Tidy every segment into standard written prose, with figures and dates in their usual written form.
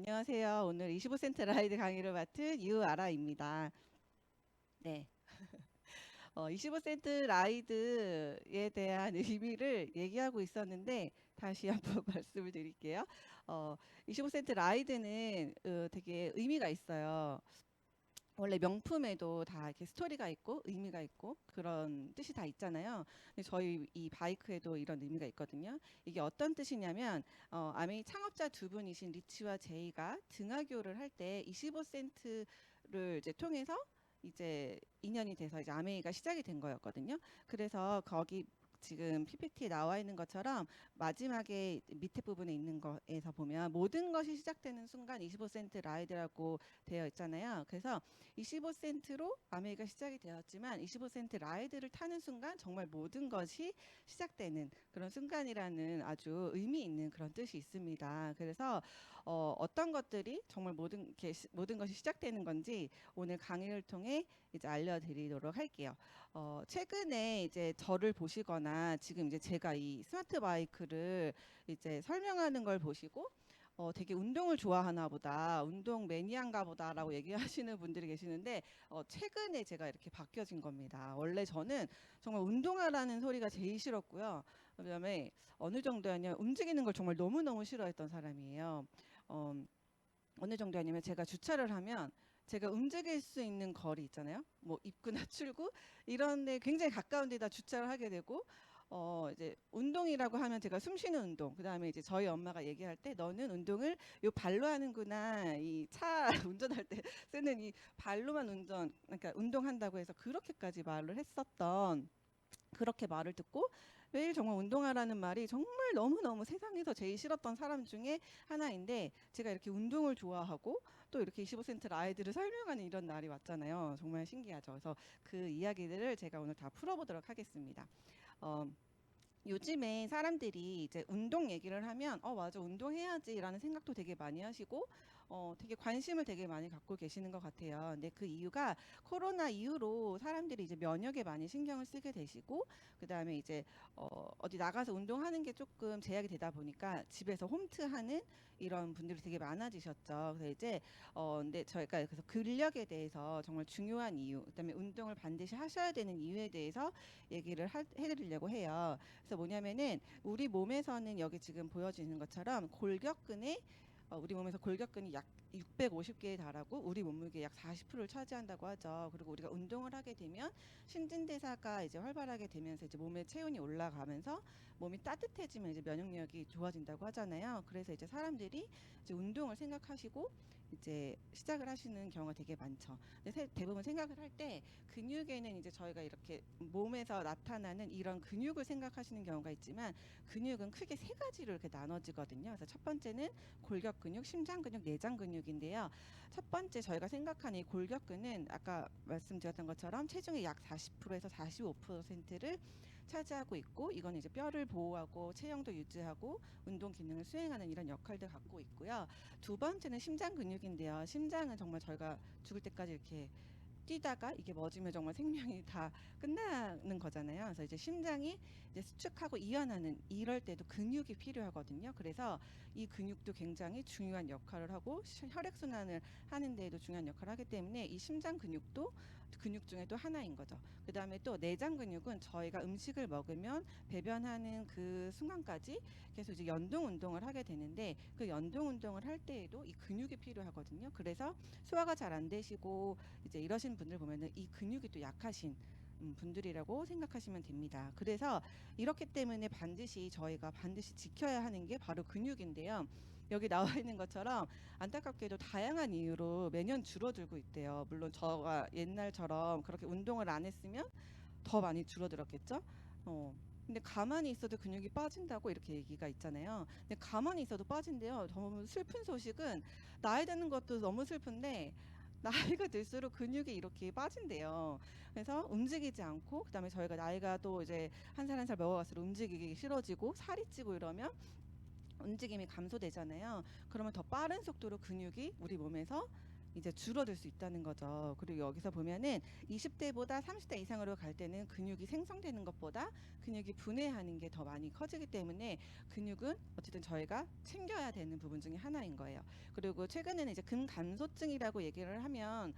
안녕하세요. 오늘 25센트 라이드 강의를 맡은 유아라입니다. 네. 25센트 라이드에 대한 의미를 얘기하고 있었는데 다시 한번 말씀을 드릴게요. 25센트 라이드는 되게 의미가 있어요. 원래 명품에도 다 이렇게 스토리가 있고 의미가 있고 그런 뜻이 다 있잖아요. 근데 저희 이 바이크에도 이런 의미가 있거든요. 이게 어떤 뜻이냐면 아메이 창업자 두 분이신 리치와 제이가 등하교를 할 때 25센트를 이제 통해서 이제 인연이 돼서 이제 아메이가 시작이 된 거였거든요. 그래서 거기 지금 PPT에 나와 있는 것처럼 마지막에 밑에 부분에 있는 거에서 보면 모든 것이 시작되는 순간 25센트 라이드라고 되어 있잖아요. 그래서 25센트로 아메이가 시작이 되었지만 25센트 라이드를 타는 순간 정말 모든 것이 시작되는 그런 순간이라는 아주 의미 있는 그런 뜻이 있습니다. 그래서 어떤 것들이 정말 모든 것이 시작되는 건지 오늘 강의를 통해 이제 알려드리도록 할게요. 최근에 이제 저를 보시거나 지금 이제 제가 이 스마트 바이크를 이제 설명하는 걸 보시고 되게 운동을 좋아하나 보다, 운동 매니아인가 보다라고 얘기하시는 분들이 계시는데 최근에 제가 이렇게 바뀌어진 겁니다. 원래 저는 정말 운동하라는 소리가 제일 싫었고요. 그다음에 어느 정도였냐면 움직이는 걸 정말 너무너무 싫어했던 사람이에요. 어, 어느 정도였냐면 제가 주차를 하면 제가 움직일 수 있는 거리 있잖아요. 뭐 입구나 출구 이런 데 굉장히 가까운 데다 주차를 하게 되고 이제 운동이라고 하면 제가 숨 쉬는 운동. 그다음에 이제 저희 엄마가 얘기할 때 너는 운동을 요 발로 하는구나. 이 차 운전할 때 쓰는 이 발로만 그러니까 운동한다고 해서 그렇게까지 말을 했었던 그렇게 말을 듣고 매일 정말 운동하라는 말이 정말 너무너무 세상에서 제일 싫었던 사람 중에 하나인데 제가 이렇게 운동을 좋아하고 또 이렇게 25센트 라이드를 설명하는 이런 날이 왔잖아요. 정말 신기하죠. 그래서 그 이야기들을 제가 오늘 다 풀어보도록 하겠습니다. 어, 요즘에 사람들이 이제 운동 얘기를 하면 맞아 운동해야지라는 생각도 되게 많이 하시고 되게 관심을 되게 많이 갖고 계시는 것 같아요. 근데 그 이유가 코로나 이후로 사람들이 이제 면역에 많이 신경을 쓰게 되시고 그다음에 이제 어디 나가서 운동하는 게 조금 제약이 되다 보니까 집에서 홈트하는 이런 분들이 되게 많아지셨죠. 그래서 이제 근데 저희가 그래서 근력에 대해서 정말 중요한 이유, 그다음에 운동을 반드시 하셔야 되는 이유에 대해서 얘기를 해드리려고 해요. 그래서 뭐냐면은 우리 몸에서는 여기 지금 보여지는 것처럼 골격근에 우리 몸에서 골격근이 약 650개에 달하고 우리 몸무게 약 40%를 차지한다고 하죠. 그리고 우리가 운동을 하게 되면 신진대사가 이제 활발하게 되면서 이제 몸의 체온이 올라가면서 몸이 따뜻해지면 이제 면역력이 좋아진다고 하잖아요. 그래서 이제 사람들이 이제 운동을 생각하시고 이제 시작을 하시는 경우가 되게 많죠. 근데 대부분 생각을 할 때 근육에는 이제 저희가 이렇게 몸에서 나타나는 이런 근육을 생각하시는 경우가 있지만 근육은 크게 세 가지로 이렇게 나눠지거든요. 그래서 첫 번째는 골격 근육, 심장 근육, 내장 근육인데요. 첫 번째 저희가 생각하는 이 골격근은 아까 말씀드렸던 것처럼 체중의 약 40%에서 45%를 차지하고 있고 이건 이제 뼈를 보호하고 체형도 유지하고 운동 기능을 수행하는 이런 역할들 갖고 있고요. 두 번째는 심장 근육인데요. 심장은 정말 저희가 죽을 때까지 이렇게 뛰다가 이게 멎으면 정말 생명이 다 끝나는 거잖아요. 그래서 이제 심장이 이제 수축하고 이완하는 이럴 때도 근육이 필요하거든요. 그래서 이 근육도 굉장히 중요한 역할을 하고 혈액순환을 하는 데에도 중요한 역할을 하기 때문에 이 심장 근육도 근육 중에 또 하나인 거죠. 그 다음에 또 내장 근육은 저희가 음식을 먹으면 배변하는 그 순간까지 계속 이제 연동 운동을 하게 되는데 그 연동 운동을 할 때에도 이 근육이 필요하거든요. 그래서 소화가 잘 안 되시고 이제 이러신 분들 보면은 이 근육이 또 약하신 분들이라고 생각하시면 됩니다. 그래서 이렇기 때문에 저희가 반드시 지켜야 하는 게 바로 근육인데요. 여기 나와 있는 것처럼 안타깝게도 다양한 이유로 매년 줄어들고 있대요. 물론 저가 옛날처럼 그렇게 운동을 안 했으면 더 많이 줄어들었겠죠. 근데 가만히 있어도 근육이 빠진다고 이렇게 얘기가 있잖아요. 근데 가만히 있어도 빠진대요. 너무 슬픈 소식은 나이 드는 것도 너무 슬픈데 나이가 들수록 근육이 이렇게 빠진대요. 그래서 움직이지 않고 그다음에 저희가 나이가 또 이제 한 살 한 살 먹어갈수록 움직이기 싫어지고 살이 찌고 이러면 움직임이 감소되잖아요. 그러면 더 빠른 속도로 근육이 우리 몸에서 이제 줄어들 수 있다는 거죠. 그리고 여기서 보면은 20대보다 30대 이상으로 갈 때는 근육이 생성되는 것보다 근육이 분해하는 게 더 많이 커지기 때문에 근육은 어쨌든 저희가 챙겨야 되는 부분 중에 하나인 거예요. 그리고 최근에는 이제 근감소증이라고 얘기를 하면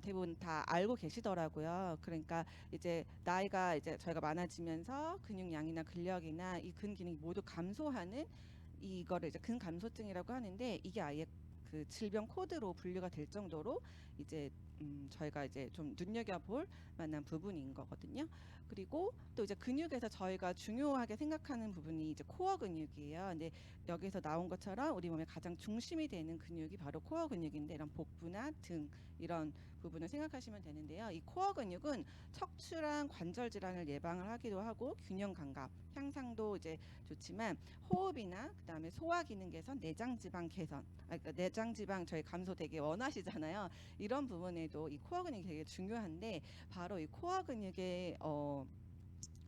대부분 다 알고 계시더라고요. 그러니까 이제 나이가 이제 저희가 많아지면서 근육량이나 근력이나 이 근기능이 모두 감소하는 이거를 이제 근감소증이라고 하는데, 이게 아예 그 질병 코드로 분류가 될 정도로 이제 저희가 이제 좀 눈여겨볼 만한 부분인 거거든요. 그리고 또 이제 근육에서 저희가 중요하게 생각하는 부분이 이제 코어 근육이에요. 근데 여기서 나온 것처럼 우리 몸의 가장 중심이 되는 근육이 바로 코어 근육인데, 이런 복부나 등 이런 부분을 생각하시면 되는데요. 이 코어 근육은 척추랑 관절 질환을 예방을 하기도 하고 균형 감각 향상도 이제 좋지만, 호흡이나 그다음에 소화 기능 개선, 내장 지방 개선, 그러니까 내장 지방 저희 감소 되게 원하시잖아요. 이런 부분에도 이 코어 근육이 되게 중요한데, 바로 이 코어 근육의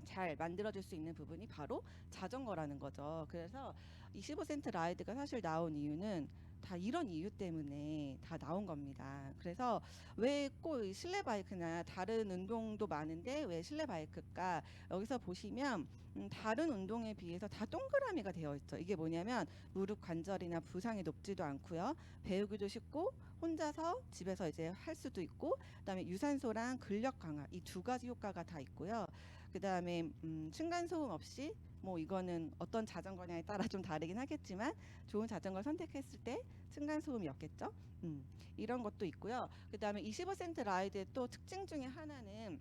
잘 만들어줄 수 있는 부분이 바로 자전거라는 거죠. 그래서 25센트 라이드가 사실 나온 이유는 다 이런 이유 때문에 다 나온 겁니다. 그래서 왜 꼭 실내 바이크나 다른 운동도 많은데 왜 실내 바이크가, 여기서 보시면 다른 운동에 비해서 다 동그라미가 되어 있죠. 이게 뭐냐면 무릎 관절이나 부상이 높지도 않고요. 배우기도 쉽고 혼자서 집에서 이제 할 수도 있고, 그다음에 유산소랑 근력 강화 이 두 가지 효과가 다 있고요. 그다음에 층간 소음 없이, 뭐 이거는 어떤 자전거냐에 따라 좀 다르긴 하겠지만 좋은 자전거 선택했을 때 층간 소음이 없겠죠. 이런 것도 있고요. 그다음에 25센트 라이드의 또 특징 중에 하나는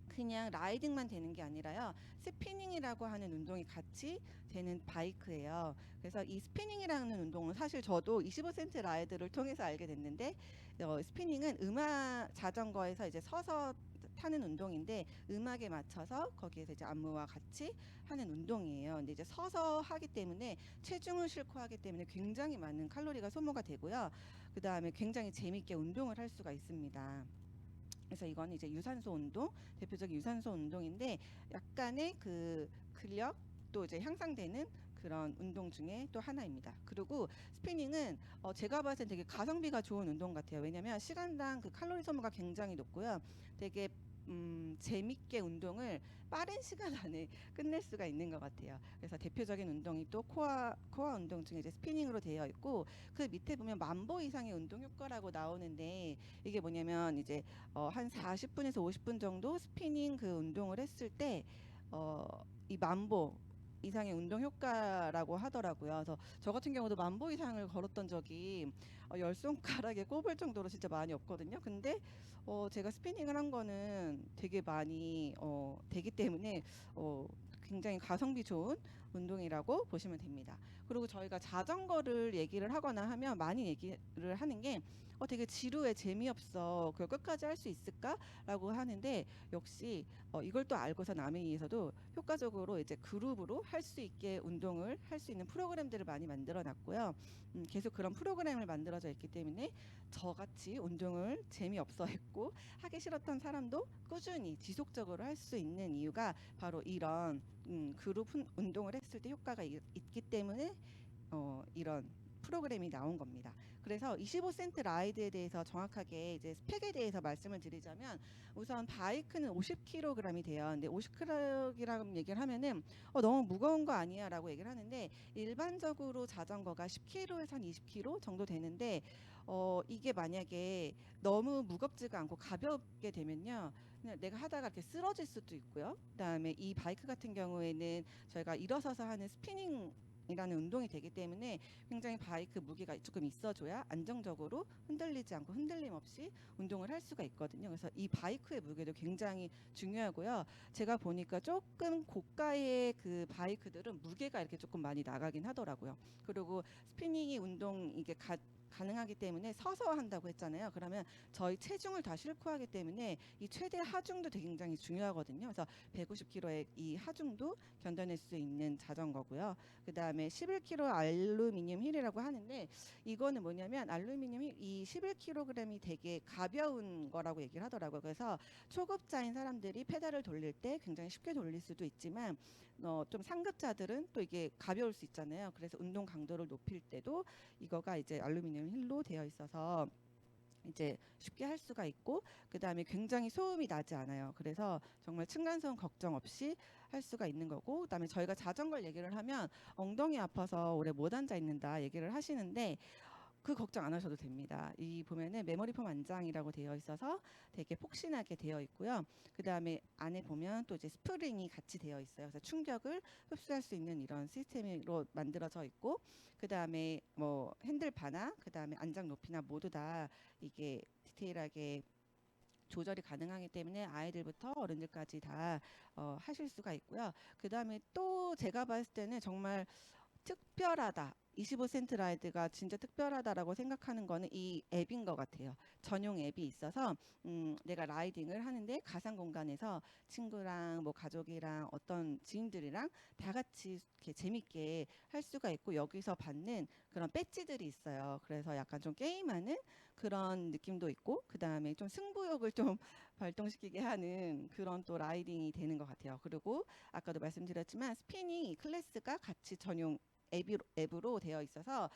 그냥 라이딩만 되는 게 아니라요, 스피닝이라고 하는 운동이 같이 되는 바이크예요. 그래서 이 스피닝이라는 운동은 사실 저도 25센트 라이드를 통해서 알게 됐는데, 스피닝은 음악 자전거에서 이제 서서 타는 운동인데, 음악에 맞춰서 거기에서 이제 안무와 같이 하는 운동이에요. 근데 이제 서서 하기 때문에 체중을 싣고 하기 때문에 굉장히 많은 칼로리가 소모가 되고요. 그 다음에 굉장히 재밌게 운동을 할 수가 있습니다. 그래서 이거는 이제 유산소 운동, 대표적인 유산소 운동인데, 약간의 그 근력 또 이제 향상되는 그런 운동 중에 또 하나입니다. 그리고 스피닝은 제가 봤을 때 되게 가성비가 좋은 운동 같아요. 왜냐하면 시간당 그 칼로리 소모가 굉장히 높고요. 되게 재밌게 운동을 빠른 시간 안에 끝낼 수가 있는 것 같아요. 그래서 대표적인 운동이 또 코어 운동 중에 이제 스피닝으로 되어 있고, 그 밑에 보면 10,000보 이상의 운동 효과라고 나오는데, 이게 뭐냐면 이제 한 40분에서 50분 정도 스피닝 그 운동을 했을 때 이 10,000보 이상의 운동 효과라고 하더라고요. 그래서 저 같은 경우도 10,000보 이상을 걸었던 적이 열 손가락에 꼽을 정도로 진짜 많이 없거든요. 근데 제가 스피닝을 한 거는 되게 많이 되기 때문에 굉장히 가성비 좋은 운동이라고 보시면 됩니다. 그리고 저희가 자전거를 얘기를 하거나 하면 많이 얘기를 하는 게 되게 지루해, 재미없어, 그걸 끝까지 할 수 있을까라고 하는데, 역시 이걸 또 알고서 남에 의해서도 효과적으로 이제 그룹으로 할 수 있게 운동을 할 수 있는 프로그램들을 많이 만들어 놨고요. 계속 그런 프로그램을 만들어져 있기 때문에 저같이 운동을 재미없어 했고 하기 싫었던 사람도 꾸준히 지속적으로 할 수 있는 이유가 바로 이런 그룹 운동을 했을 때 효과가 있기 때문에 이런 프로그램이 나온 겁니다. 그래서 25센트 라이드에 대해서 정확하게 이제 스펙에 대해서 말씀을 드리자면, 우선 바이크는 50kg이 돼요. 근데 50kg 얘기를 하면은 너무 무거운 거 아니야라고 얘기를 하는데, 일반적으로 자전거가 10kg에서 한 20kg 정도 되는데, 이게 만약에 너무 무겁지가 않고 가볍게 되면요, 그냥 내가 하다가 이렇게 쓰러질 수도 있고요. 그다음에 이 바이크 같은 경우에는 저희가 일어서서 하는 스피닝 이라는 운동이 되기 때문에 굉장히 바이크 무게가 조금 있어줘야 안정적으로 흔들리지 않고 흔들림 없이 운동을 할 수가 있거든요. 그래서 이 바이크의 무게도 굉장히 중요하고요. 제가 보니까 조금 고가의 그 바이크들은 무게가 이렇게 조금 많이 나가긴 하더라고요. 그리고 스피닝이 운동 이게 가능하기 때문에 서서 한다고 했잖아요. 그러면 저희 체중을 다 싣고 하기 때문에 이 최대 하중도 되게 굉장히 중요하거든요. 그래서 150kg의 이 하중도 견뎌낼 수 있는 자전거고요. 그 다음에 11kg 알루미늄 휠이라고 하는데, 이거는 뭐냐면 알루미늄 휠이 11kg이 되게 가벼운 거라고 얘기를 하더라고요. 그래서 초급자인 사람들이 페달을 돌릴 때 굉장히 쉽게 돌릴 수도 있지만 좀 상급자들은 또 이게 가벼울 수 있잖아요. 그래서 운동 강도를 높일 때도 이거가 이제 알루미늄 휠로 되어 있어서 이제 쉽게 할 수가 있고, 그 다음에 굉장히 소음이 나지 않아요. 그래서 정말 층간소음 걱정 없이 할 수가 있는 거고, 그 다음에 저희가 자전거 얘기를 하면 엉덩이 아파서 오래 못 앉아 있는다 얘기를 하시는데, 그 걱정 안 하셔도 됩니다. 이 보면은 메모리 폼 안장이라고 되어 있어서 되게 폭신하게 되어 있고요. 그 다음에 안에 보면 또 이제 스프링이 같이 되어 있어요. 그래서 충격을 흡수할 수 있는 이런 시스템으로 만들어져 있고, 그 다음에 뭐 핸들바나 그 다음에 안장 높이나 모두 다 이게 디테일하게 조절이 가능하기 때문에 아이들부터 어른들까지 다 하실 수가 있고요. 그 다음에 또 제가 봤을 때는 정말 특별하다. 25센트 라이드가 진짜 특별하다라고 생각하는 거는 이 앱인 것 같아요. 전용 앱이 있어서 내가 라이딩을 하는데 가상 공간에서 친구랑 뭐 가족이랑 어떤 지인들이랑 다 같이 이렇게 재밌게 할 수가 있고, 여기서 받는 그런 배지들이 있어요. 그래서 약간 좀 게임하는 그런 느낌도 있고, 그 다음에 좀 승부욕을 좀 발동시키게 하는 그런 또 라이딩이 되는 것 같아요. 그리고 아까도 말씀드렸지만 스피닝 클래스가 같이 전용 앱으로 되어 있어서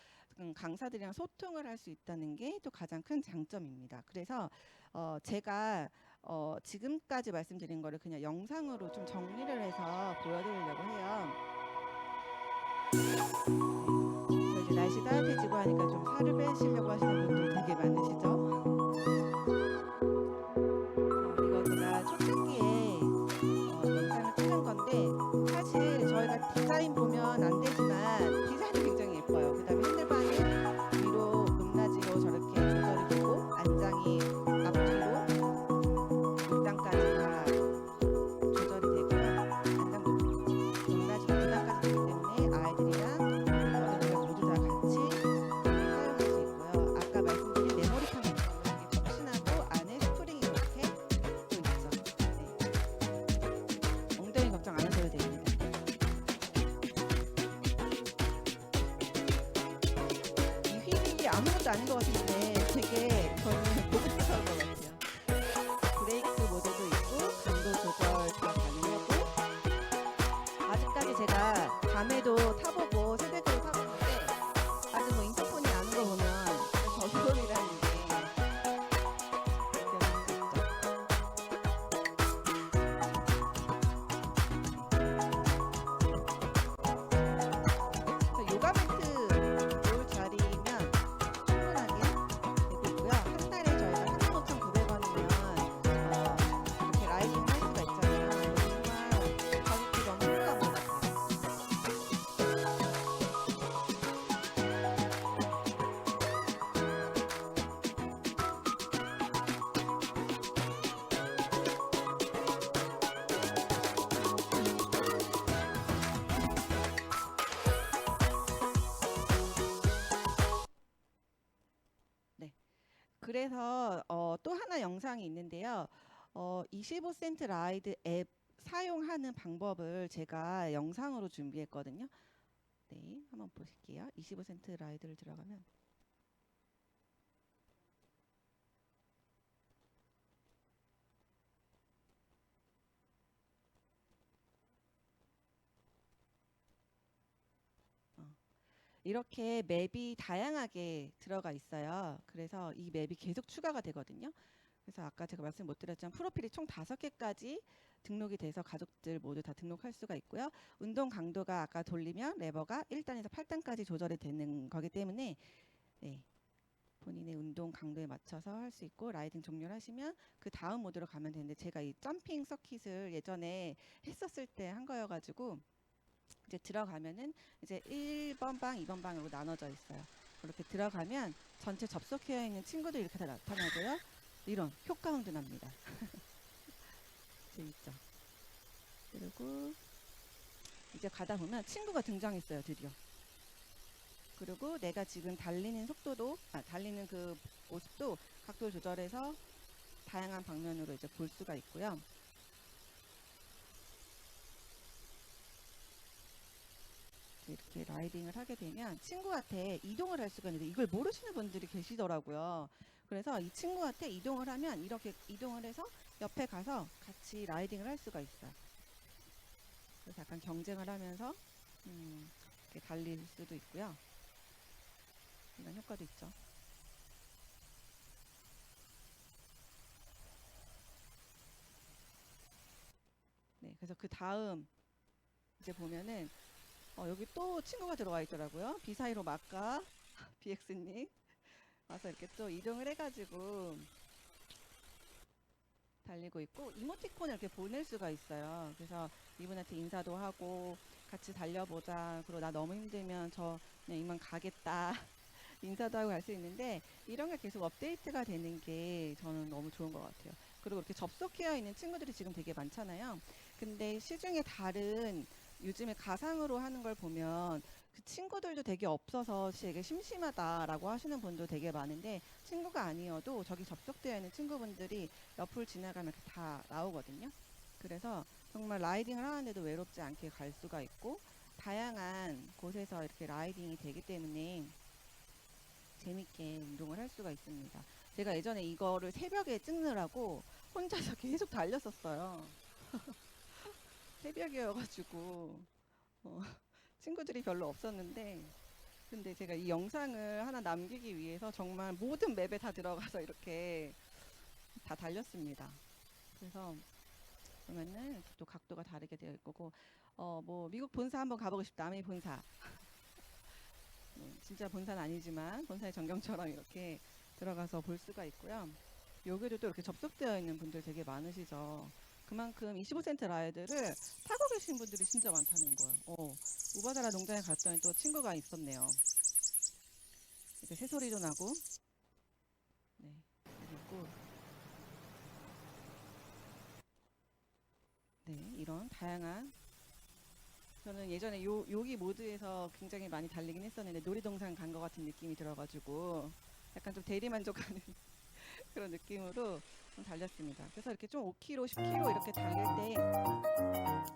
강사들이랑 소통을 할 수 있다는 게 또 가장 큰 장점입니다. 그래서 제가 지금까지 말씀드린 거를 그냥 영상으로 좀 정리를 해서 보여드리려고 해요. 네. 이제 날씨 따뜻해지고 하니까 좀 살을 빼시려고 하시는 분들 되게 많으시죠? 이거 제가 초창기에 영상을 찍은 건데, 사실 저희가 디자인 보면 안 되지만 디자인이 굉장히 예뻐요. 그 다음에 핸들바는 위로 높낮이로 저렇게 조절이 되고, 안장이 앞뒤로 6단까지 다 조절이 되고요. 안장 높낮이가 2단까지 되기 때문에 아이들이랑 어른들이랑 모두 다 같이 사용할 수 있고요. 아까 말씀드린 메모리판 같은 경우는 되게 폭신하고 안에 스프링이 이렇게 또 있죠. 네. 엉덩이 걱정 안 하셔도 됩니다. 이 휠이 아무것도 아닌 것 같은데 되게 저는 보고 싶어할 것 같아요. 브레이크 모드도 있고 감도 조절 다 가능하고, 아직까지 제가 밤에도 타보고 새벽에도 타봤는데 아직 뭐 인터폰이 나는 거 보면 저소음이라는 게 느껴질 수 있죠. 그래서 요가 매트 놓을 자리면 충분하게 되고 있고요. 한 달에 저희가 35,900원이면 이렇게 라이딩 할 수가 있잖아요. 정말 가격이 너무 합리화한 것 같아요. 네. 그래서 또 하나 영상이 있는데요. 25센트 라이드 앱 사용하는 방법을 제가 영상으로 준비했거든요. 네, 한번 보실게요. 25센트 라이드를 들어가면 이렇게 맵이 다양하게 들어가 있어요. 그래서 이 맵이 계속 추가가 되거든요. 그래서 아까 제가 말씀 못 드렸지만 프로필이 총 5개까지 등록이 돼서 가족들 모두 다 등록할 수가 있고요. 운동 강도가 아까 돌리면 레버가 1단에서 8단까지 조절이 되는 거기 때문에 네, 본인의 운동 강도에 맞춰서 할 수 있고, 라이딩 종료를 하시면 그 다음 모드로 가면 되는데, 제가 이 점핑 서킷을 예전에 했었을 때 한 거여가지고 이제 들어가면은 이제 1번 방, 2번 방으로 나눠져 있어요. 그렇게 들어가면 전체 접속되어 있는 친구들 이렇게 다 나타나고요. 이런 효과음도 납니다. 재밌죠? 그리고 이제 가다 보면 친구가 등장했어요, 드디어. 그리고 내가 지금 달리는 속도도, 달리는 그 모습도 각도 조절해서 다양한 방면으로 이제 볼 수가 있고요. 이렇게 라이딩을 하게 되면 친구한테 이동을 할 수가 있는데, 이걸 모르시는 분들이 계시더라고요. 그래서 이 친구한테 이동을 하면 이렇게 이동을 해서 옆에 가서 같이 라이딩을 할 수가 있어요. 그래서 약간 경쟁을 하면서 이렇게 달릴 수도 있고요. 이런 효과도 있죠. 그래서 그 다음 이제 보면은 여기 또 친구가 들어와 있더라고요. 비사이로 마카 BX님 와서 이렇게 또 이동을 해가지고 달리고 있고 이모티콘을 이렇게 보낼 수가 있어요. 그래서 이분한테 인사도 하고 같이 달려보자. 그리고 나 너무 힘들면 저 그냥 이만 가겠다. 인사도 하고 갈 수 있는데 이런 게 계속 업데이트가 되는 게 저는 너무 좋은 것 같아요. 그리고 이렇게 접속되어 있는 친구들이 지금 되게 많잖아요. 근데 시중에 다른 요즘에 가상으로 하는 걸 보면 그 친구들도 되게 없어서 되게 심심하다라고 하시는 분도 되게 많은데 친구가 아니어도 저기 접속되어 있는 친구분들이 옆을 지나가면 이렇게 다 나오거든요. 그래서 정말 라이딩을 하는데도 외롭지 않게 갈 수가 있고 다양한 곳에서 이렇게 라이딩이 되기 때문에 재밌게 운동을 할 수가 있습니다. 제가 예전에 이거를 새벽에 찍느라고 혼자서 계속 달렸었어요. 새벽이어가지고 어, 친구들이 별로 없었는데 근데 제가 이 영상을 하나 남기기 위해서 정말 모든 맵에 다 들어가서 이렇게 다 달렸습니다. 그래서 보면은 또 각도가 다르게 되어 있고 뭐 미국 본사 한번 가보고 싶다. 아메리 본사. 진짜 본사는 아니지만 본사의 전경처럼 이렇게 들어가서 볼 수가 있고요. 여기도 또 이렇게 접속되어 있는 분들 되게 많으시죠. 그만큼 25센트 라이드를 타고 계신 분들이 진짜 많다는 거예요. 우바다라 농장에 갔더니 또 친구가 있었네요. 이렇게 새소리도 나고, 네, 그리고 네, 이런 다양한 저는 예전에 요기 모드에서 굉장히 많이 달리긴 했었는데 놀이동산 간 것 같은 느낌이 들어가지고 약간 좀 대리만족하는 그런 느낌으로 좀 달렸습니다. 그래서 이렇게 좀 5km, 10km 이렇게 달릴 때 나오는데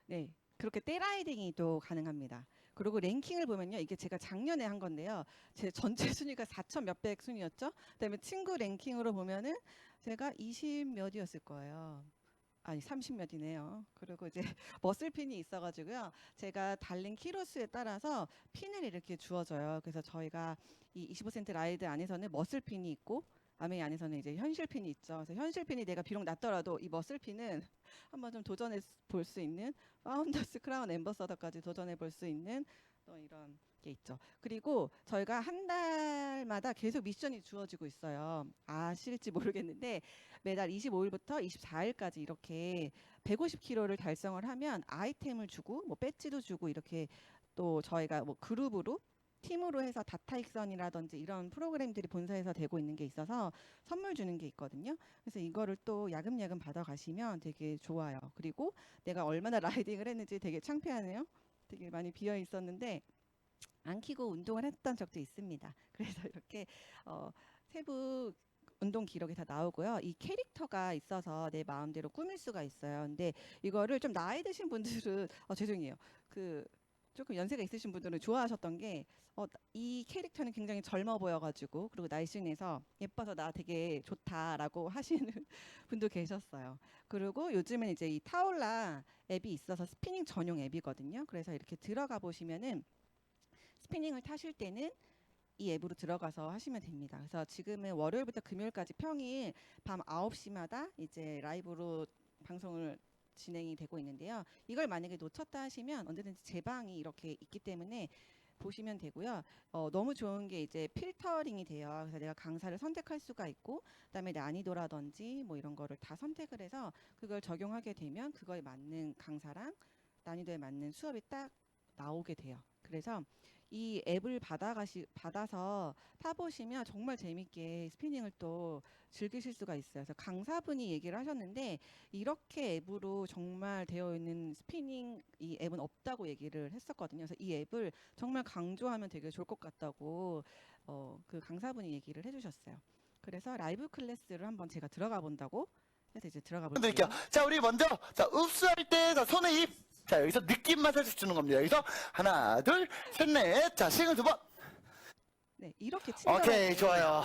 네, 그렇게 떼라이딩이 또 가능합니다. 그리고 랭킹을 보면요, 이게 제가 작년에 한 건데요, 제 전체 순위가 4천 몇백 순위였죠. 그다음에 친구 랭킹으로 보면은 제가 20 몇이었을 거예요. 아니 30 몇이네요. 그리고 이제 머슬핀이 있어가지고요. 제가 달린 키로수에 따라서 핀을 이렇게 주어져요. 그래서 저희가 이 25센트 라이드 안에서는 머슬핀이 있고 아메이 안에서는 이제 현실핀이 있죠. 그래서 현실핀이 내가 비록 낮더라도 이 머슬핀은 한번 좀 도전해 볼 수 있는 파운더스 크라운 앰버서더까지 도전해 볼 수 있는 또 이런 게 있죠. 그리고 저희가 한 달마다 계속 미션이 주어지고 있어요. 아실지 모르겠는데 매달 25일부터 24일까지 이렇게 150km를 달성을 하면 아이템을 주고 뭐 배지도 주고 이렇게 또 저희가 뭐 그룹으로 팀으로 해서 다타익선이라든지 이런 프로그램들이 본사에서 되고 있는 게 있어서 선물 주는 게 있거든요. 그래서 이거를 또 야금야금 받아가시면 되게 좋아요. 그리고 내가 얼마나 라이딩을 했는지 되게 창피하네요. 되게 많이 비어 있었는데 안 키고 운동을 했던 적도 있습니다. 그래서 이렇게 세부 운동 기록이 다 나오고요. 이 캐릭터가 있어서 내 마음대로 꾸밀 수가 있어요. 근데 이거를 좀 나이 드신 분들은 죄송해요. 그 조금 연세가 있으신 분들은 좋아하셨던 게 이 캐릭터는 굉장히 젊어 보여가지고 그리고 날씬해서 예뻐서 나 되게 좋다라고 하시는 분도 계셨어요. 그리고 요즘은 이제 이 타올라 앱이 있어서 스피닝 전용 앱이거든요. 그래서 이렇게 들어가 보시면은 스피닝을 타실 때는 이 앱으로 들어가서 하시면 됩니다. 그래서 지금은 월요일부터 금요일까지 평일 밤 9시마다 이제 라이브로 방송을 진행이 되고 있는데요. 이걸 만약에 놓쳤다 하시면 언제든지 제 방이 이렇게 있기 때문에 보시면 되고요. 너무 좋은 게 이제 필터링이 돼요. 그래서 내가 강사를 선택할 수가 있고, 그다음에 난이도라든지 뭐 이런 거를 다 선택을 해서 그걸 적용하게 되면 그거에 맞는 강사랑 난이도에 맞는 수업이 딱 나오게 돼요. 그래서 이 앱을 받아서 타보시면 정말 재밌게 스피닝을 또 즐기실 수가 있어요. 그래서 강사분이 얘기를 하셨는데 이렇게 앱으로 정말 되어 있는 스피닝 이 앱은 없다고 얘기를 했었거든요. 그래서 이 앱을 정말 강조하면 되게 좋을 것 같다고 그 강사분이 얘기를 해주셨어요. 그래서 라이브 클래스를 한번 제가 들어가 본다고 해서 이제 들어가 드릴게요. 볼게요. 자, 우리 먼저 자 흡수할 때 자, 손에 입. 자, 여기서 느낌만 살짝 주는 겁니다. 여기서 하나, 둘, 셋, 넷. 자, 시간 2번. 네, 이렇게 오케이, 친절하게 좋아요.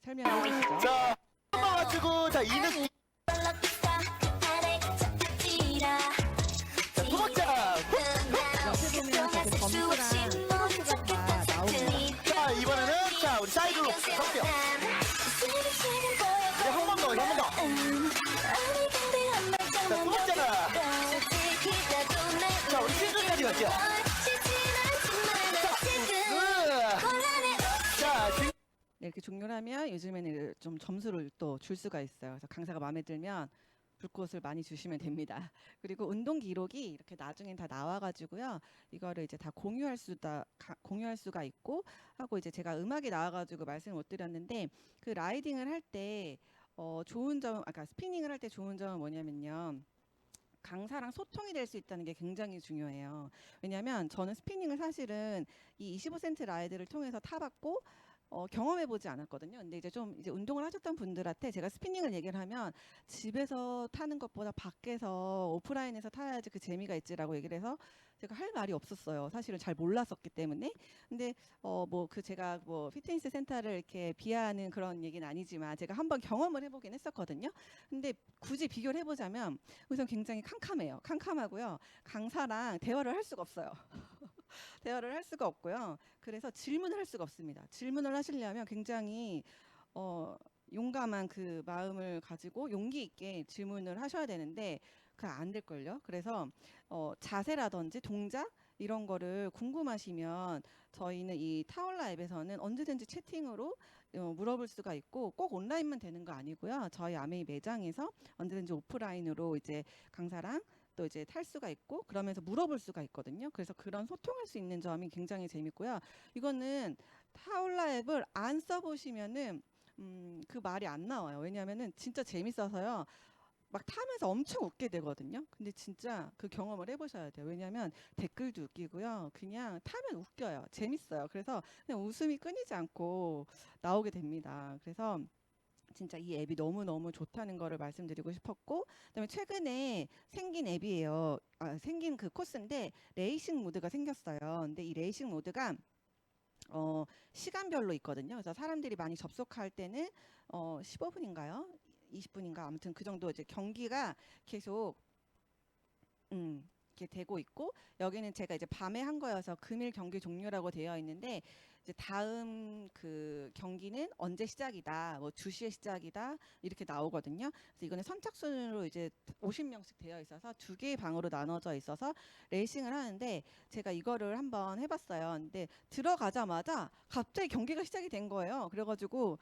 설명해 주시죠. 자, 한번 맞추고 자, 이 느낌. 자, 두 번째. 옆에 보면 지금 점수랑 포인트가 다 나오고요. 자, 이번에는 자, 우리 사이드로 갈게요. 우리 한 번 더, 한 번 더. 자, 두 번째는 자, 우리 시즌까지 갈게요. 자, 네, 이렇게 종료를 하면 요즘에는 좀 점수를 또 줄 수가 있어요. 그래서 강사가 마음에 들면 불꽃을 많이 주시면 됩니다. 그리고 운동 기록이 이렇게 나중엔 다 나와가지고요. 이거를 이제 다 공유할 수가 있고 하고 이제 제가 음악이 나와가지고 말씀을 못 드렸는데 그 라이딩을 할 때 좋은 점, 아까 스피닝을 할 때 좋은 점은 뭐냐면요. 강사랑 소통이 될 수 있다는 게 굉장히 중요해요. 왜냐하면 저는 스피닝을 사실은 이 25센트 라이드를 통해서 타봤고 경험해보지 않았거든요. 근데 이제 좀 이제 운동을 하셨던 분들한테 제가 스피닝을 얘기를 하면 집에서 타는 것보다 밖에서 오프라인에서 타야지 그 재미가 있지라고 얘기를 해서 제가 할 말이 없었어요. 사실은 잘 몰랐었기 때문에. 근데 뭐 그 제가 뭐 피트니스 센터를 이렇게 비하하는 그런 얘기는 아니지만 제가 한번 경험을 해보긴 했었거든요. 근데 굳이 비교를 해보자면 우선 굉장히 캄캄해요. 캄캄하고요. 강사랑 대화를 할 수가 없어요. 대화를 할 수가 없고요. 그래서 질문을 할 수가 없습니다. 질문을 하시려면 굉장히 용감한 그 마음을 가지고 용기 있게 질문을 하셔야 되는데 그 안 될걸요. 그래서 자세라든지 동작 이런 거를 궁금하시면 저희는 이 타올라 앱에서는 언제든지 채팅으로 물어볼 수가 있고 꼭 온라인만 되는 거 아니고요. 저희 아메이 매장에서 언제든지 오프라인으로 이제 강사랑 또 이제 탈 수가 있고 그러면서 물어볼 수가 있거든요. 그래서 그런 소통할 수 있는 점이 굉장히 재밌고요. 이거는 타올라 앱을 안 써보시면은 그 말이 안 나와요. 왜냐하면은 진짜 재밌어서요. 막 타면서 엄청 웃게 되거든요. 근데 진짜 그 경험을 해보셔야 돼요. 왜냐하면 댓글도 웃기고요. 그냥 타면 웃겨요. 재밌어요. 그래서 그냥 웃음이 끊이지 않고 나오게 됩니다. 그래서 진짜 이 앱이 너무너무 좋다는 거를 말씀드리고 싶었고 그다음에 최근에 생긴 앱이에요. 생긴 그 코스인데 레이싱 모드가 생겼어요. 근데 이 레이싱 모드가 시간별로 있거든요. 그래서 사람들이 많이 접속할 때는 15분인가요? 20분인가 아무튼 그 정도 이제 경기가 계속 이렇게 되고 있고 여기는 제가 이제 밤에 한 거여서 금일 경기 종료라고 되어 있는데 이제 다음 그 경기는 언제 시작이다, 뭐 2시에 시작이다 이렇게 나오거든요. 그래서 이거는 선착순으로 이제 50명씩 되어 있어서 두 개의 방으로 나눠져 있어서 레이싱을 하는데 제가 이거를 한번 해봤어요. 근데 들어가자마자 갑자기 경기가 시작이 된 거예요. 그래가지고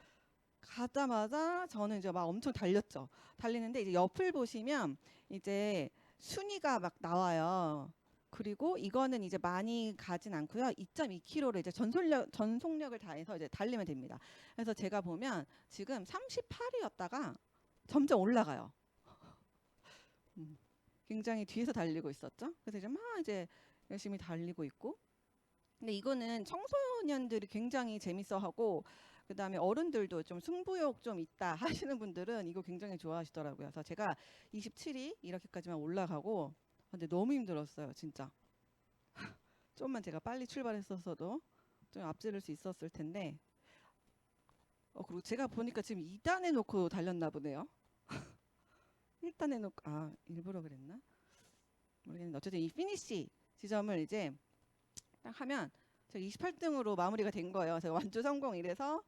가자마자 저는 이제 막 엄청 달렸죠. 달리는데 이제 옆을 보시면 이제 순위가 막 나와요. 그리고 이거는 이제 많이 가진 않고요. 2.2km를 이제 전속력을 다해서 이제 달리면 됩니다. 그래서 제가 보면 지금 38이었다가 점점 올라가요. 굉장히 뒤에서 달리고 있었죠. 그래서 이제 막 이제 열심히 달리고 있고. 근데 이거는 청소년들이 굉장히 재밌어하고 그다음에 어른들도 좀 승부욕 좀 있다 하시는 분들은 이거 굉장히 좋아하시더라고요. 그래서 제가 27위 이렇게까지만 올라가고 근데 너무 힘들었어요, 진짜. 좀만 제가 빨리 출발했었어도 좀 앞지를 수 있었을 텐데. 그리고 제가 보니까 지금 2단에 놓고 달렸나 보네요. 1단에 놓고 일부러 그랬나? 모르겠는데 어쨌든 이 피니시 지점을 이제 딱 하면 제가 28등으로 마무리가 된 거예요. 제가 완주 성공 이래서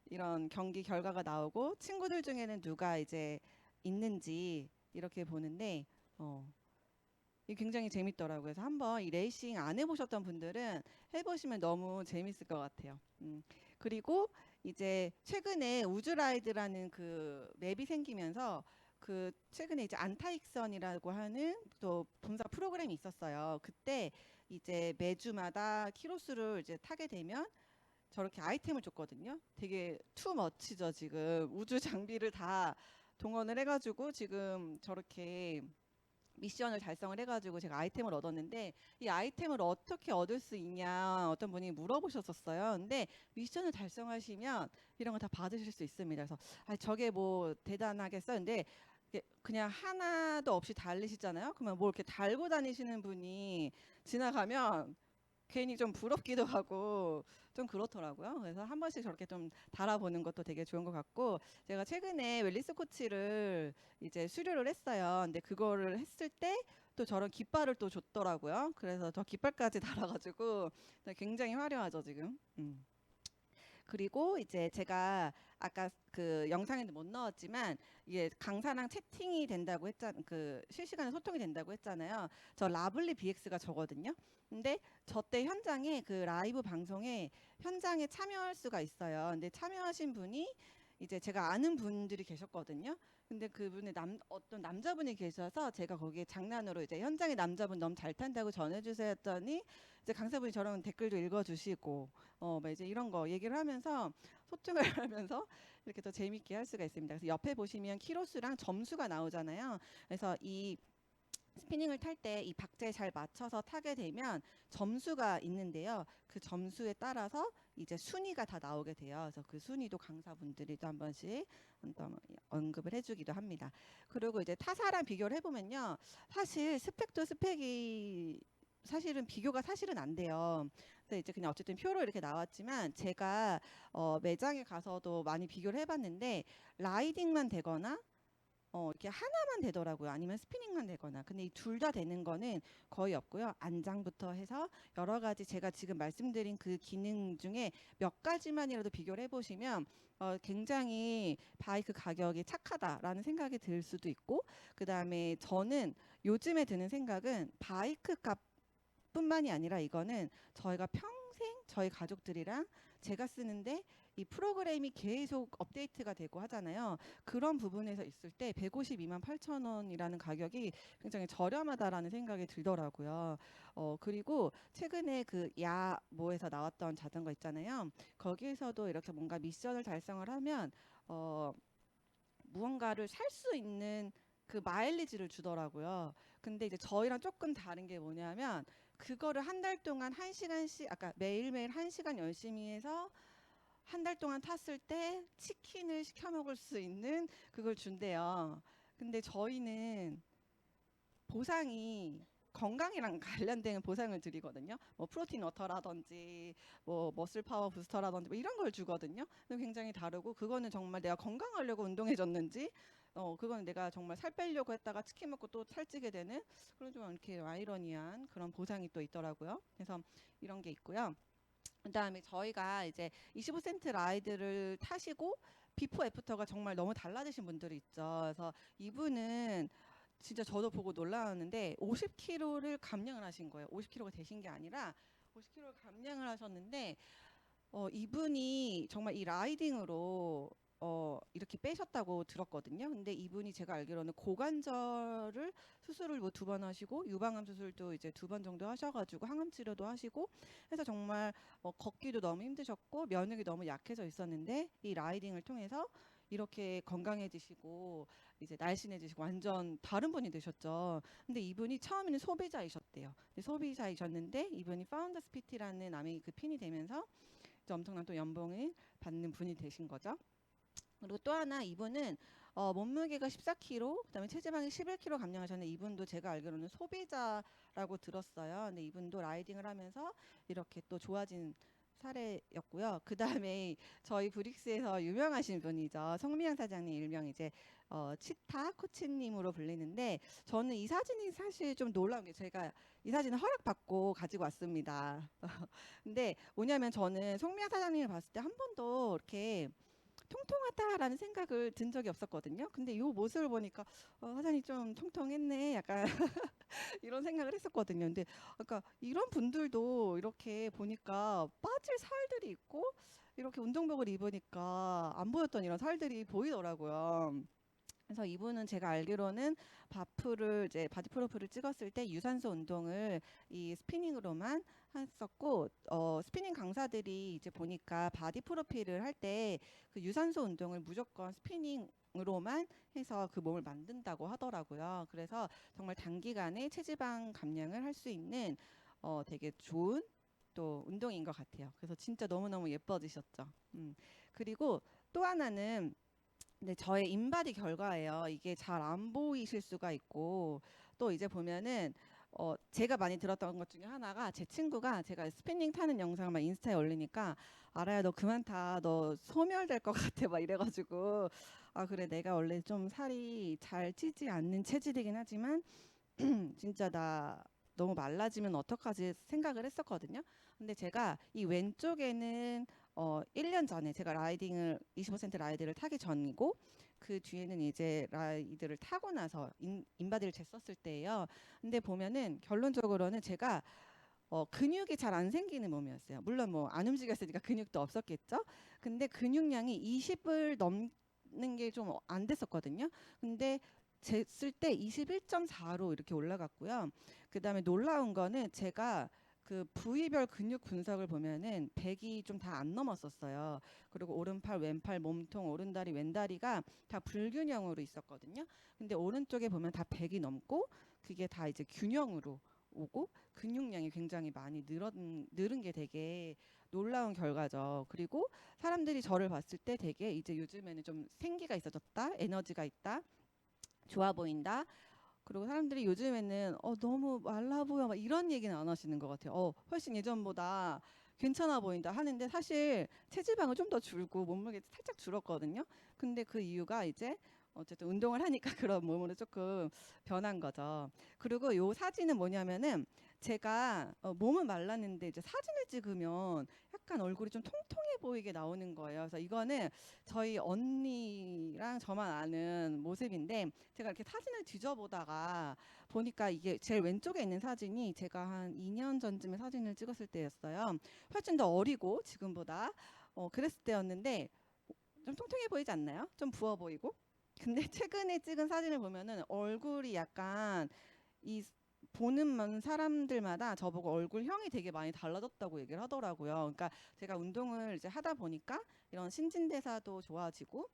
이런 경기 결과가 나오고 친구들 중에는 누가 이제 있는지 이렇게 보는데 이게 굉장히 재밌더라고요. 그래서 한번 이 레이싱 안 해보셨던 분들은 해보시면 너무 재밌을 것 같아요. 그리고 이제 최근에 우주라이드라는 그 맵이 생기면서 그 최근에 이제 안타익선이라고 하는 또 본사 프로그램이 있었어요. 그때 이제 매주마다 키로수를 이제 타게 되면 저렇게 아이템을 줬거든요. 되게 투머치죠. 지금 우주 장비를 다 동원을 해가지고 지금 저렇게 미션을 달성을 해가지고 제가 아이템을 얻었는데 이 아이템을 어떻게 얻을 수 있냐 어떤 분이 물어보셨었어요. 근데 미션을 달성하시면 이런 거 다 받으실 수 있습니다. 그래서 아, 저게 뭐 대단하겠어요. 근데 이게 그냥 하나도 없이 달리시잖아요. 그러면 뭐 이렇게 달고 다니시는 분이 지나가면 괜히 좀 부럽기도 하고 좀 그렇더라고요. 그래서 한 번씩 저렇게 좀 달아보는 것도 되게 좋은 것 같고 제가 최근에 웰리스 코치를 이제 수료를 했어요. 근데 그거를 했을 때 또 저런 깃발을 또 줬더라고요. 그래서 저 깃발까지 달아가지고 굉장히 화려하죠 지금. 그리고 이제 제가 아까 그 영상에는 못 넣었지만 이게 강사랑 채팅이 된다고 했잖아요. 그 실시간에 소통이 된다고 했잖아요. 저 라블리 BX가 저거든요. 근데 저 때 현장에 그 라이브 방송에 현장에 참여할 수가 있어요. 근데 참여하신 분이 이제 제가 아는 분들이 계셨거든요. 근데 그분의 어떤 남자분이 계셔서 제가 거기에 장난으로 이제 현장에 남자분 너무 잘 탄다고 전해주세요 했더니 이제 강사분이 저런 댓글도 읽어주시고 막 이제 이런 거 얘기를 하면서 소통을 하면서 이렇게 더 재밌게 할 수가 있습니다. 그래서 옆에 보시면 키로수랑 점수가 나오잖아요. 그래서 이 스피닝을 탈 때 이 박자에 잘 맞춰서 타게 되면 점수가 있는데요. 그 점수에 따라서 이제 순위가 다 나오게 돼요. 그래서 그 순위도 강사분들이 또 한 번씩 또 언급을 해주기도 합니다. 그리고 이제 타사랑 비교를 해보면요. 사실 스펙도 스펙이 사실은 비교가 사실은 안 돼요. 근데 이제 그냥 어쨌든 표로 이렇게 나왔지만 제가 매장에 가서도 많이 비교를 해봤는데 라이딩만 되거나 이렇게 하나만 되더라고요. 아니면 스피닝만 되거나. 근데 이 둘 다 되는 거는 거의 없고요. 안장부터 해서 여러 가지 제가 지금 말씀드린 그 기능 중에 몇 가지만이라도 비교를 해보시면 굉장히 바이크 가격이 착하다라는 생각이 들 수도 있고, 그 다음에 저는 요즘에 드는 생각은 바이크 값뿐만이 아니라 이거는 저희가 평생 저희 가족들이랑 제가 쓰는데 이 프로그램이 계속 업데이트가 되고 하잖아요. 그런 부분에서 있을 때 152만 8천 원이라는 가격이 굉장히 저렴하다라는 생각이 들더라고요. 그리고 최근에 그 야모에서 나왔던 자전거 있잖아요. 거기에서도 이렇게 뭔가 미션을 달성을 하면 무언가를 살 수 있는 그 마일리지를 주더라고요. 근데 이제 저희랑 조금 다른 게 뭐냐면 그거를 한 달 동안 한 시간씩 아까 매일매일 한 시간 열심히 해서 한 달 동안 탔을 때 치킨을 시켜 먹을 수 있는 그걸 준대요. 근데 저희는 보상이 건강이랑 관련된 보상을 드리거든요. 뭐 프로틴 워터라든지 뭐 머슬 파워 부스터라든지 뭐 이런 걸 주거든요. 근데 굉장히 다르고 그거는 정말 내가 건강하려고 운동해줬는지 그거는 내가 정말 살 빼려고 했다가 치킨 먹고 또 살찌게 되는 그런 좀 이렇게 아이러니한 그런 보상이 또 있더라고요. 그래서 이런 게 있고요. 그다음에 저희가 이제 25센트 라이드를 타시고 비포 애프터가 정말 너무 달라지신 분들이 있죠. 그래서 이분은 진짜 저도 보고 놀라웠는데 50kg를 감량을 하신 거예요. 50kg가 되신 게 아니라 50kg를 감량을 하셨는데 이분이 정말 이 라이딩으로 이렇게 빼셨다고 들었거든요. 근데 이분이 제가 알기로는 고관절을 수술을 뭐 2번 하시고 유방암 수술도 이제 2번 정도 하셔가지고 항암 치료도 하시고 해서 정말 걷기도 너무 힘드셨고 면역이 너무 약해져 있었는데 이 라이딩을 통해서 이렇게 건강해지시고 이제 날씬해지시고 완전 다른 분이 되셨죠. 근데 이분이 처음에는 소비자이셨대요. 근데 소비자이셨는데 이분이 파운더스 PT라는 남의 그 핀이 되면서 이제 엄청난 또 연봉을 받는 분이 되신 거죠. 그리고 또 하나 이분은 몸무게가 14kg, 그다음에 체지방이 11kg 감량하셨는데 이분도 제가 알기로는 소비자라고 들었어요. 근데 이분도 라이딩을 하면서 이렇게 또 좋아진 사례였고요. 그 다음에 저희 브릭스에서 유명하신 분이죠. 송미영 사장님 일명 이제 치타 코치님으로 불리는데 저는 이 사진이 사실 좀 놀라운 게 제가 이 사진을 허락받고 가지고 왔습니다. 근데 뭐냐면 저는 송미영 사장님을 봤을 때 한 번도 이렇게 통통하다라는 생각을 든 적이 없었거든요. 근데 이 모습을 보니까 사장님 좀 통통했네. 약간 이런 생각을 했었거든요. 근데 그러니까 이런 분들도 이렇게 보니까 빠질 살들이 있고 이렇게 운동복을 입으니까 안 보였던 이런 살들이 보이더라고요. 그래서 이분은 제가 알기로는 바프를 이제 바디 프로필을 찍었을 때 유산소 운동을 이 스피닝으로만 했었고, 스피닝 강사들이 이제 보니까 바디 프로필을 할 때 그 유산소 운동을 무조건 스피닝으로만 해서 그 몸을 만든다고 하더라고요. 그래서 정말 단기간에 체지방 감량을 할 수 있는 되게 좋은 또 운동인 것 같아요. 그래서 진짜 너무너무 예뻐지셨죠. 그리고 또 하나는 네, 저의 인바디 결과예요. 이게 잘 안 보이실 수가 있고, 또 이제 보면은, 제가 많이 들었던 것 중에 하나가 제 친구가 제가 스피닝 타는 영상을 막 인스타에 올리니까, 알아야 너 그만 타. 너 소멸될 것 같아. 막 이래가지고, 아, 그래. 내가 원래 좀 살이 잘 찌지 않는 체질이긴 하지만, 진짜 나 너무 말라지면 어떡하지 생각을 했었거든요. 근데 제가 이 왼쪽에는 1년 전에 제가 라이딩을 25센트 라이드를 타기 전이고 그 뒤에는 이제 라이드를 타고 나서 인바디를 쟀었을 때예요. 근데 보면은 결론적으로는 제가 근육이 잘 안 생기는 몸이었어요. 물론 뭐 안 움직였으니까 근육도 없었겠죠. 근데 근육량이 20을 넘는 게 좀 안 됐었거든요. 근데 쟀을 때 21.4로 이렇게 올라갔고요. 그다음에 놀라운 거는 제가 그 부위별 근육 분석을 보면은 100이 좀 다 안 넘었었어요. 그리고 오른팔, 왼팔, 몸통, 오른다리, 왼다리가 다 불균형으로 있었거든요. 근데 오른쪽에 보면 다 100이 넘고 그게 다 이제 균형으로 오고 근육량이 굉장히 많이 늘은 게 되게 놀라운 결과죠. 그리고 사람들이 저를 봤을 때 되게 이제 요즘에는 좀 생기가 있어졌다, 에너지가 있다, 좋아 보인다. 그리고 사람들이 요즘에는 너무 말라 보여 막 이런 얘기는 안 하시는 것 같아요. 훨씬 예전보다 괜찮아 보인다 하는데 사실 체지방은 좀 더 줄고 몸무게 살짝 줄었거든요. 근데 그 이유가 이제 어쨌든 운동을 하니까 그런 몸으로 조금 변한 거죠. 그리고 요 사진은 뭐냐면은 제가 몸은 말랐는데 이제 사진을 찍으면 약간 얼굴이 좀 통통해 보이게 나오는 거예요. 그래서 이거는 저희 언니랑 저만 아는 모습인데 제가 이렇게 사진을 뒤져보다가 보니까 이게 제일 왼쪽에 있는 사진이 제가 한 2년 전쯤에 사진을 찍었을 때였어요. 훨씬 더 어리고 지금보다 그랬을 때였는데 좀 통통해 보이지 않나요? 좀 부어 보이고. 근데 최근에 찍은 사진을 보면은 얼굴이 약간 이 보는 사람들마다 저보고 얼굴형이 되게 많이 달라졌다고 얘기를 하더라고요. 그러니까 제가 운동을 이제 하다 보니까 이런 신진대사도 좋아지고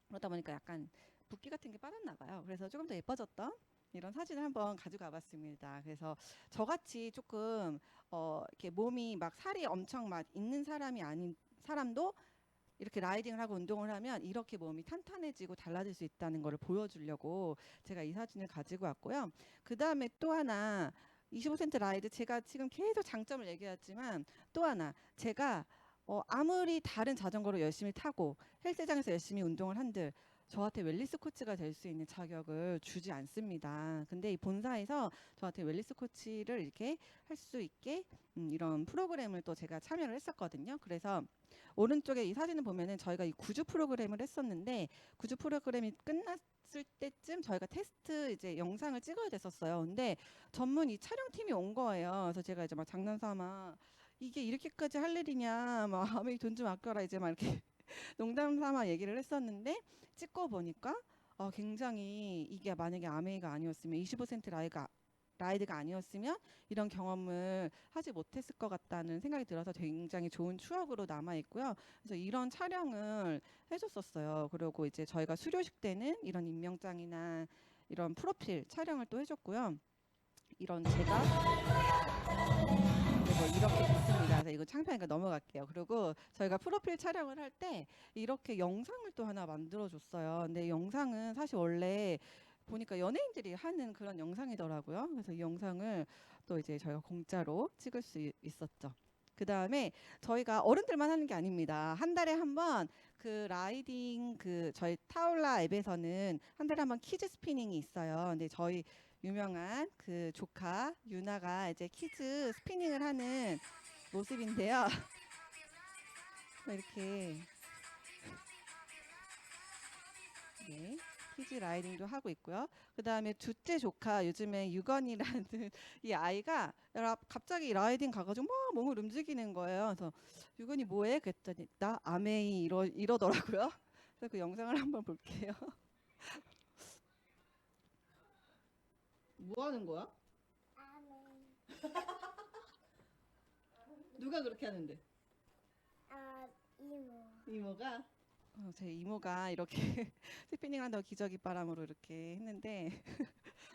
그러다 보니까 약간 붓기 같은 게 빠졌나 봐요. 그래서 조금 더 예뻐졌던 이런 사진을 한번 가져가 봤습니다. 그래서 저같이 조금 이렇게 몸이 막 살이 엄청 막 있는 사람이 아닌 사람도 이렇게 라이딩을 하고 운동을 하면 이렇게 몸이 탄탄해지고 달라질 수 있다는 것을 보여주려고 제가 이 사진을 가지고 왔고요. 그 다음에 또 하나 25센트 라이드 제가 지금 계속 장점을 얘기했지만 또 하나 제가 아무리 다른 자전거를 열심히 타고 헬스장에서 열심히 운동을 한들 저한테 웰니스 코치가 될 수 있는 자격을 주지 않습니다. 근데 이 본사에서 저한테 웰니스 코치를 이렇게 할 수 있게 이런 프로그램을 또 제가 참여를 했었거든요. 그래서 오른쪽에 이 사진을 보면은 저희가 이 구주 프로그램을 했었는데 구주 프로그램이 끝났을 때쯤 저희가 테스트 이제 영상을 찍어야 됐었어요. 근데 전문 이 촬영팀이 온 거예요. 그래서 제가 이제 막 장난삼아 이게 이렇게까지 할 일이냐, 막 아메이 돈 좀 아껴라 이제 막 이렇게 농담 삼아 얘기를 했었는데 찍고 보니까 굉장히 이게 만약에 아메이가 아니었으면 25센트 라이드가 아니었으면 이런 경험을 하지 못했을 것 같다는 생각이 들어서 굉장히 좋은 추억으로 남아 있고요. 그래서 이런 촬영을 해줬었어요. 그리고 이제 저희가 수료식 때는 이런 임명장이나 이런 프로필 촬영을 또 해줬고요. 이런 제가 뭐 이렇게 됐습니다. 그래서 이거 창피하니까 넘어갈게요. 그리고 저희가 프로필 촬영을 할 때 이렇게 영상을 또 하나 만들어 줬어요. 근데 이 영상은 사실 원래 보니까 연예인들이 하는 그런 영상이더라고요. 그래서 이 영상을 또 이제 저희가 공짜로 찍을 수 있었죠. 그 다음에 저희가 어른들만 하는 게 아닙니다. 한 달에 한 번 그 라이딩 그 저희 타올라 앱에서는 한 달에 한 번 키즈 스피닝이 있어요. 근데 저희 유명한 그 조카 유나가 이제 키즈 스피닝을 하는 모습인데요. 이렇게 네, 키즈 라이딩도 하고 있고요. 그 다음에 둘째 조카 요즘에 유건이라는 이 아이가 갑자기 라이딩 가가지고 막 몸을 움직이는 거예요. 그래서 유건이 뭐해? 그랬더니 나 아메이 이러더라고요. 그래서 그 영상을 한번 볼게요. 뭐 하는 거야? 누가 그렇게 하는데? 이모. 이모가? 제 이모가 이렇게 스피닝 한다고 기저귀 바람으로 이렇게 했는데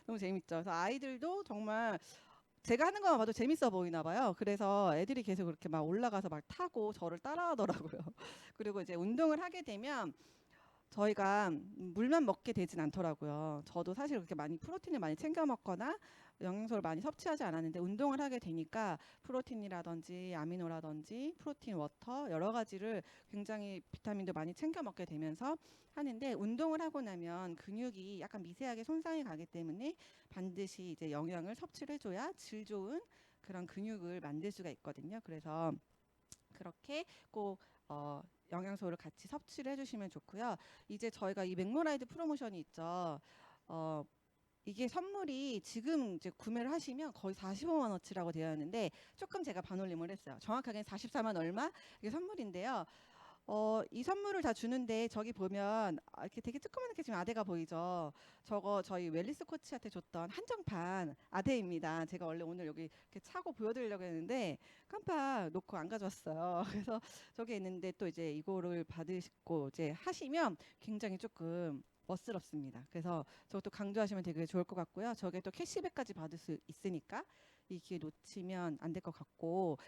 너무 재밌죠. 그래서 아이들도 정말 제가 하는 것만 봐도 재밌어 보이나 봐요. 그래서 애들이 계속 그렇게 막 올라가서 막 타고 저를 따라하더라고요. 그리고 이제 운동을 하게 되면 저희가 물만 먹게 되진 않더라고요. 저도 사실 그렇게 많이 프로틴을 많이 챙겨 먹거나 영양소를 많이 섭취하지 않았는데 운동을 하게 되니까 프로틴이라든지 아미노라든지 프로틴 워터 여러 가지를 굉장히 비타민도 많이 챙겨 먹게 되면서 하는데 운동을 하고 나면 근육이 약간 미세하게 손상이 가기 때문에 반드시 이제 영양을 섭취를 해줘야 질 좋은 그런 근육을 만들 수가 있거든요. 그래서 그렇게 꼭 영양소를 같이 섭취를 해주시면 좋고요. 이제 저희가 이 맥모라이드 프로모션이 있죠. 어, 이게 선물이 지금 이제 구매를 하시면 거의 45만 원치라고 되어 있는데 조금 제가 반올림을 했어요. 정확하게는 44만 얼마 이게 선물인데요. 이 선물을 다 주는데 저기 보면 이렇게 되게 조그맣게 지금 아대가 보이죠. 저거 저희 웰리스 코치한테 줬던 한정판 아대입니다. 제가 원래 오늘 여기 이렇게 차고 보여드리려고 했는데 깜빡 놓고 안 가져왔어요. 그래서 저기 있는데 또 이제 이거를 받으시고 이제 하시면 굉장히 조금 멋스럽습니다. 그래서 저것도 강조하시면 되게 좋을 것 같고요. 저게 또 캐시백까지 받을 수 있으니까 이 기회 놓치면 안 될 것 같고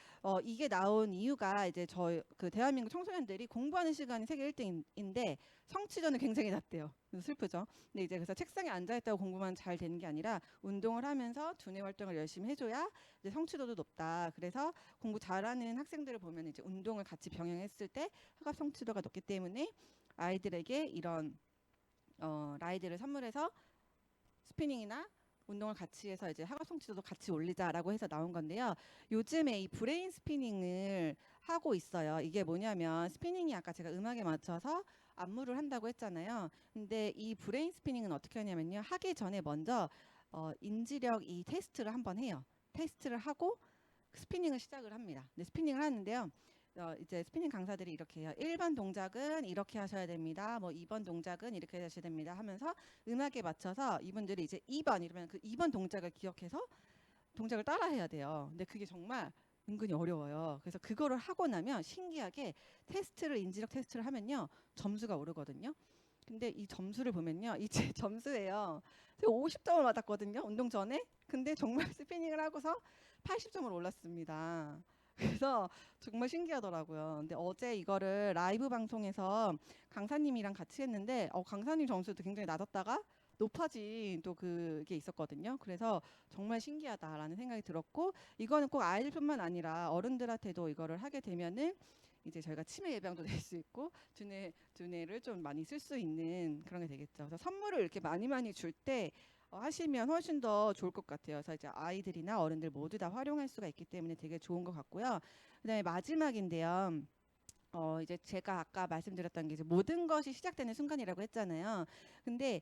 이게 나온 이유가 이제 저희 그 대한민국 청소년들이 공부하는 시간이 세계 1등인데 성취도는 굉장히 낮대요. 그래서 슬프죠. 근데 이제 그래서 책상에 앉아 있다고 공부만 잘 되는 게 아니라 운동을 하면서 두뇌 활동을 열심히 해줘야 이제 성취도도 높다. 그래서 공부 잘하는 학생들을 보면 이제 운동을 같이 병행했을 때 학업 성취도가 높기 때문에 아이들에게 이런 라이드를 선물해서 스피닝이나 운동을 같이 해서 이제 학업 성취도도 같이 올리자라고 해서 나온 건데요. 요즘에 이 브레인 스피닝을 하고 있어요. 이게 뭐냐면 스피닝이 아까 제가 음악에 맞춰서 안무를 한다고 했잖아요. 근데 이 브레인 스피닝은 어떻게 하냐면요. 하기 전에 먼저 인지력 이 테스트를 한번 해요. 테스트를 하고 스피닝을 시작을 합니다. 근데 스피닝을 하는데요. 이제 스피닝 강사들이 이렇게 해요. 1번 동작은 이렇게 하셔야 됩니다. 뭐 2번 동작은 이렇게 하셔야 됩니다. 하면서 음악에 맞춰서 이분들이 이제 2번 이러면 그 2번 동작을 기억해서 동작을 따라 해야 돼요. 근데 그게 정말 은근히 어려워요. 그래서 그거를 하고 나면 신기하게 인지력 테스트를 하면요. 점수가 오르거든요. 근데 이 점수를 보면요. 이 제 점수예요. 제가 50점을 받았거든요. 운동 전에. 근데 정말 스피닝을 하고서 80점을 올랐습니다. 그래서 정말 신기하더라고요. 근데 어제 이거를 라이브 방송에서 강사님이랑 같이 했는데 강사님 점수도 굉장히 낮았다가 높아진 또 그게 있었거든요. 그래서 정말 신기하다라는 생각이 들었고 이거는 꼭 아이들뿐만 아니라 어른들한테도 이거를 하게 되면은 이제 저희가 치매 예방도 될 수 있고 두뇌를 좀 많이 쓸 수 있는 그런 게 되겠죠. 그래서 선물을 이렇게 많이 많이 줄 때 하시면 훨씬 더 좋을 것 같아요. 그래서 이제 아이들이나 어른들 모두 다 활용할 수가 있기 때문에 되게 좋은 것 같고요. 그다음에 마지막인데요. 이제 제가 아까 말씀드렸던 게 이제 모든 것이 시작되는 순간이라고 했잖아요. 근데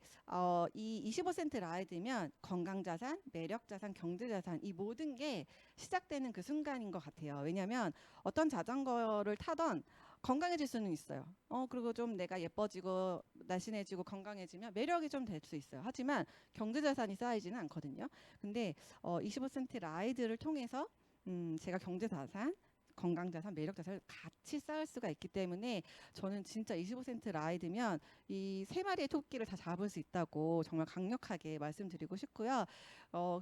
이 25센트 라이드면 건강자산, 매력자산, 경제자산 이 모든 게 시작되는 그 순간인 것 같아요. 왜냐하면 어떤 자전거를 타던 건강해질 수는 있어요. 그리고 좀 내가 예뻐지고 날씬해지고 건강해지면 매력이 좀 될 수 있어요. 하지만 경제자산이 쌓이지는 않거든요. 근데 25센트 라이드를 통해서 제가 경제자산 건강자산, 매력자산을 같이 쌓을 수가 있기 때문에 저는 진짜 25센트 라이드면 이 세 마리의 토끼를 다 잡을 수 있다고 정말 강력하게 말씀드리고 싶고요.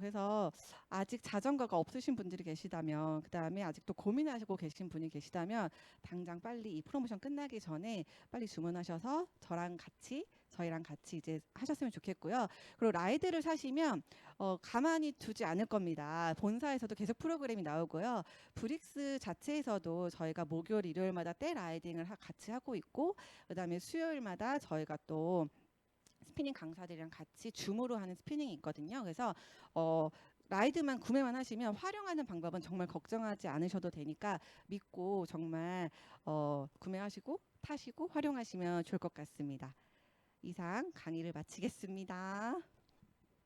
그래서 아직 자전거가 없으신 분들이 계시다면 그다음에 아직도 고민하시고 계신 분이 계시다면 당장 빨리 이 프로모션 끝나기 전에 빨리 주문하셔서 저희랑 같이 이제 하셨으면 좋겠고요. 그리고 라이드를 사시면 가만히 두지 않을 겁니다. 본사에서도 계속 프로그램이 나오고요. 브릭스 자체에서도 저희가 목요일, 일요일마다 때 라이딩을 같이 하고 있고 그다음에 수요일마다 저희가 또 스피닝 강사들이랑 같이 줌으로 하는 스피닝이 있거든요. 그래서 라이드만 구매만 하시면 활용하는 방법은 정말 걱정하지 않으셔도 되니까 믿고 정말 구매하시고 타시고 활용하시면 좋을 것 같습니다. 이상 강의를 마치겠습니다.